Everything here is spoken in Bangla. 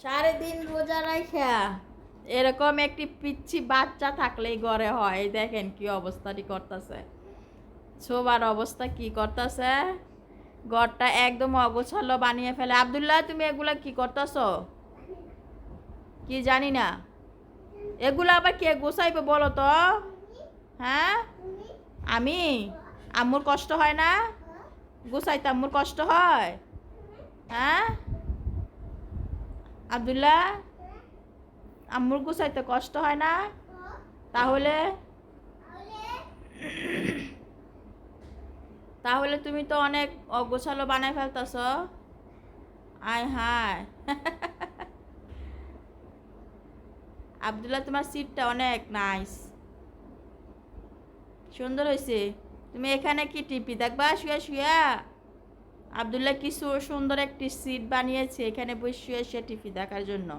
সারাদিন রোজা রাখা এরকম একটি পিচ্ছি বাচ্চা থাকলেই ঘরে হয়। দেখেন কি অবস্থাটি করতেছে, শোবার অবস্থা কি করতেছে, ঘরটা একদম অগোছালো বানিয়ে ফেলে। আব্দুল্লাহ, তুমি এগুলা কি করতেছ? কি জানি না, এগুলো আবার কে গোছাইবে বলো তো? হ্যাঁ, আমি। আম্মুর কষ্ট হয় না গোছাইতে? আম্মুর কষ্ট হয়? হ্যাঁ আব্দুল্লাহ, আম্মুর গোছাইতে কষ্ট হয় না? তাহলে তাহলে তুমি তো অনেক অগোছালো বানাই ফেলতেছ। আয় হায় আব্দুল্লাহ, তোমার সিটটা অনেক নাইস, সুন্দর হয়েছে। তুমি এখানে কি টিপি দেখবা শুয়ে শুয়া? আব্দুল্লাহ কি সুন্দর একটি সিট বানিয়েছে, এখানে বসে শুয়ে শুয়ে টিপি দেখার জন্য।